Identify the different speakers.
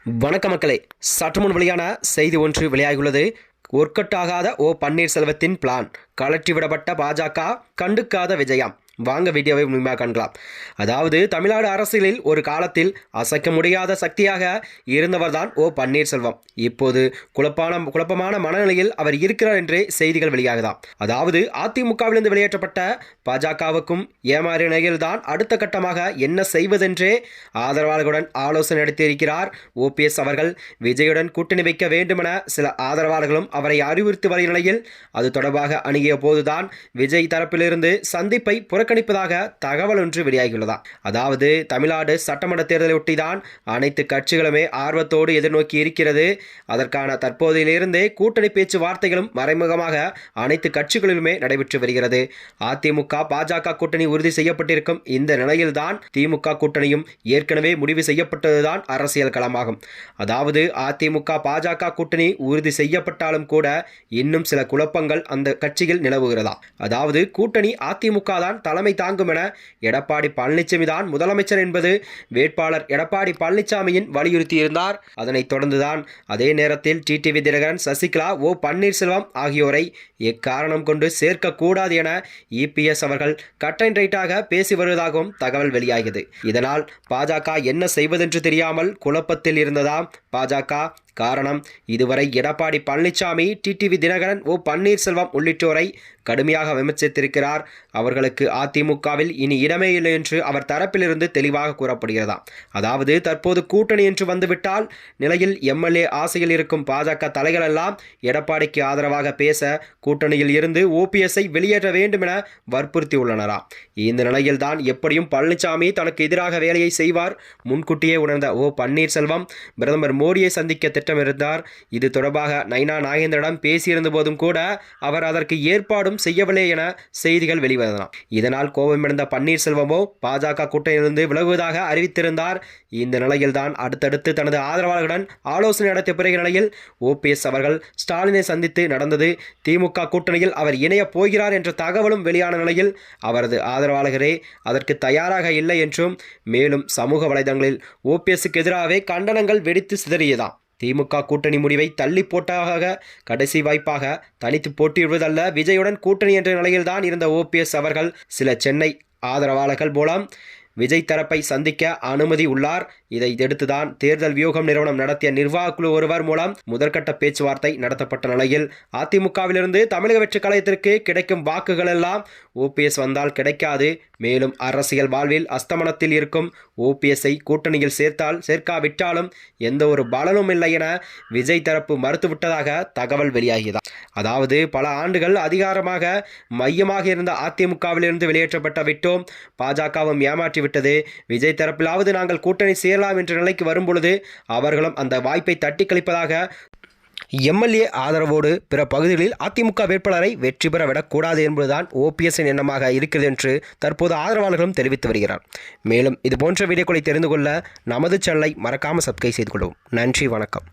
Speaker 1: வணக்க மக்களே, சற்று முன் வெளியான செய்தி ஒன்று வெளியாகியுள்ளது. ஒர்க்கவுட் ஓ பன்னீர்செல்வத்தின் பிளான், கலற்றிவிடப்பட்ட பாஜக, கண்டுக்காத விஜயம். வாங்க வீடியோவை முழுமையாக காணலாம். அதாவது தமிழ்நாடு அரசியலில் ஒரு காலத்தில் அசைக்க முடியாத சக்தியாக இருந்தவர்தான் ஓ பன்னீர்செல்வம். இப்போது குழப்பமான மனநிலையில் அவர் இருக்கிறார் என்றே செய்திகள் வெளியாகலாம். அதாவது அதிமுகவிலிருந்து வெளியேற்றப்பட்ட பாஜகவுக்கும் ஏமாறிய நிலையில்தான் அடுத்த கட்டமாக என்ன செய்வதென்றே ஆதரவாளர்களுடன் ஆலோசனை நடத்தியிருக்கிறார் ஓபிஎஸ் அவர்கள். விஜயுடன் கூட்டணி வைக்க வேண்டுமென சில ஆதரவாளர்களும் அவரை அறிவுறுத்தி வரும் நிலையில் அது தொடர்பாக அணுகிய போதுதான் விஜய் தரப்பிலிருந்து சந்திப்பை புறக்கணிப்பதாக தகவல் ஒன்று வெளியாகியுள்ளதா. அதாவது தமிழ்நாடு சட்டமன்ற தேர்தலை ஒட்டிதான் அனைத்து கட்சிகளுமே ஆர்வத்தோடு எதிர்நோக்கி இருக்கிறது. அதற்கான தற்போதையிலிருந்தே கூட்டணி பேச்சுவார்த்தைகளும் மறைமுகமாக அனைத்து கட்சிகளிலுமே நடைபெற்று வருகிறது. அதிமுக பாஜக கூட்டணி உறுதி செய்யப்பட்டிருக்கும் இந்த நிலையில்தான் திமுக கூட்டணியும் ஏற்கனவே முடிவு செய்யப்பட்டதுதான் அரசியல் களமாகும். அதாவது அதிமுக பாஜக கூட்டணி உறுதி செய்யப்பட்டாலும் கூட இன்னும் சில குழப்பங்கள் அந்த கட்சியில் நிலவுகிறதா. அதாவது கூட்டணி அதிமுக தான் தலைமை தாங்கும் என எடப்பாடி பழனிசாமி தான் முதலமைச்சர் என்பது வேட்பாளர் எடப்பாடி பழனிசாமியின் வலியுறுத்தியிருந்தார். அதனைத் தொடர்ந்துதான் அதே நேரத்தில் டிடிவி தினகரன், சசிகலா, ஓ பன்னீர்செல்வம் ஆகியோரை எக்காரணம் கொண்டு சேர்க்கக்கூடாது என இபிஎஸ் அவர்கள் கட் அண்ட் ரைட்டாக பேசி வருவதாகவும் தகவல் வெளியாகியது. இதனால் பாஜக என்ன செய்வதென்று தெரியாமல் குழப்பத்தில் இருந்ததாம் பாஜக. காரணம், இதுவரை எடப்பாடி பழனிசாமி, டிடிவி தினகரன், ஓ பன்னீர்செல்வம் உள்ளிட்டோரை கடுமையாக விமர்சித்திருக்கிறார். அவர்களுக்கு அதிமுகவில் இனி இடமே இல்லை என்று அவர் தரப்பிலிருந்து தெளிவாக கூறப்படுகிறதா. அதாவது தற்போது கூட்டணி என்று வந்துவிட்டால் நிலையில் எம்எல்ஏ ஆசையில் இருக்கும் பாஜக தலைகள் எல்லாம் எடப்பாடிக்கு ஆதரவாக பேச கூட்டணியில் இருந்து ஓபிஎஸ்ஐ வெளியேற்ற வேண்டும் என வற்புறுத்தியுள்ளனரா. இந்த நிலையில்தான் எப்படியும் பழனிசாமி தனக்கு எதிராக வேலையை செய்வார் முன்கூட்டியே உணர்ந்த ஓ பன்னீர்செல்வம் பிரதமர் மோடியை சந்திக்க திட்டமிருந்தார். இது தொடர்பாக நைனா நாகேந்திரனிடம் பேசியிருந்த போதும் கூட அவர் அதற்கு ஏற்பாடும் செய்யவில்லை என செய்திகள் வெளிவந்தன. இதனால் கோபமடைந்த பன்னீர்செல்வமோ பாஜக கூட்டணியிலிருந்து விலகுவதாக அறிவித்திருந்தார். இந்த நிலையில்தான் அடுத்தடுத்து தனது ஆதரவாளர்களுடன் ஆலோசனை நடத்திய பிறகு நிலையில் ஓபிஎஸ் அவர்கள் ஸ்டாலினை சந்தித்து நடந்தது. திமுக கூட்டணியில் அவர் இணைய போகிறார் என்ற தகவலும் வெளியான நிலையில் அவரது ஆதரவாளர்களே அதற்கு தயாராக இல்லை என்றும், மேலும் சமூக வலைதளங்களில் ஓபிஎஸ்க்கு எதிராகவே கண்டனங்கள் வெடித்து சிதறியதாம். திமுக கூட்டணி முடிவை தள்ளி போட்டாக கடைசி வாய்ப்பாக தனித்து போட்டியிடுவதல்ல விஜயுடன் கூட்டணி என்ற நிலையில்தான் இருந்த ஓபிஎஸ் அவர்கள் சில சென்னை ஆதரவாளர்கள் மூலம் விஜய் தரப்பை சந்திக்க அனுமதி உள்ளார். இதை எடுத்துதான் தேர்தல் வியூகம் நிறுவனம் நடத்திய நிர்வாக குழு ஒருவர் மூலம் முதற்கட்ட பேச்சுவார்த்தை நடத்தப்பட்ட நிலையில் அதிமுகவிலிருந்து தமிழக வெற்றி கழகத்திற்கு கிடைக்கும் வாக்குகள் எல்லாம் ஓபிஎஸ் வந்தால் கிடைக்காது. மேலும் அரசியல் வாழ்வில் அஸ்தமனத்தில் இருக்கும் ஓபிஎஸ்ஐ கூட்டணியில் சேர்க்காவிட்டாலும் எந்த ஒரு பலனும் இல்லை என விஜய் தரப்பு மறுத்துவிட்டதாக தகவல் வெளியாகியது. அதாவது பல ஆண்டுகள் அதிகாரமாக மையமாக இருந்த அதிமுகவிலிருந்து வெளியேற்றப்பட்ட விட்டோம், பாஜகவும் ஏமாற்றிவிட்டது. விஜய் தரப்பிலாவது நாங்கள் கூட்டணி சேரலாம் என்ற நிலைக்கு வரும்பொழுது அவர்களும் அந்த வாய்ப்பை தட்டி கழிப்பதாக எம்எல்ஏ ஆதரவோடு பிற பகுதிகளில் அதிமுக வேட்பாளரை வெற்றி பெற விடக்கூடாது என்பதுதான் ஓபிஎஸ்ஸின் எண்ணமாக இருக்கிறது என்று தற்போது ஆதரவாளர்களும் தெரிவித்து வருகிறார். மேலும் இதுபோன்ற வீடியோக்களை தெரிந்து கொள்ள நமது சேனலை மறக்காமல் சப்ஸ்கிரைப் செய்து கொள்ளவும். நன்றி, வணக்கம்.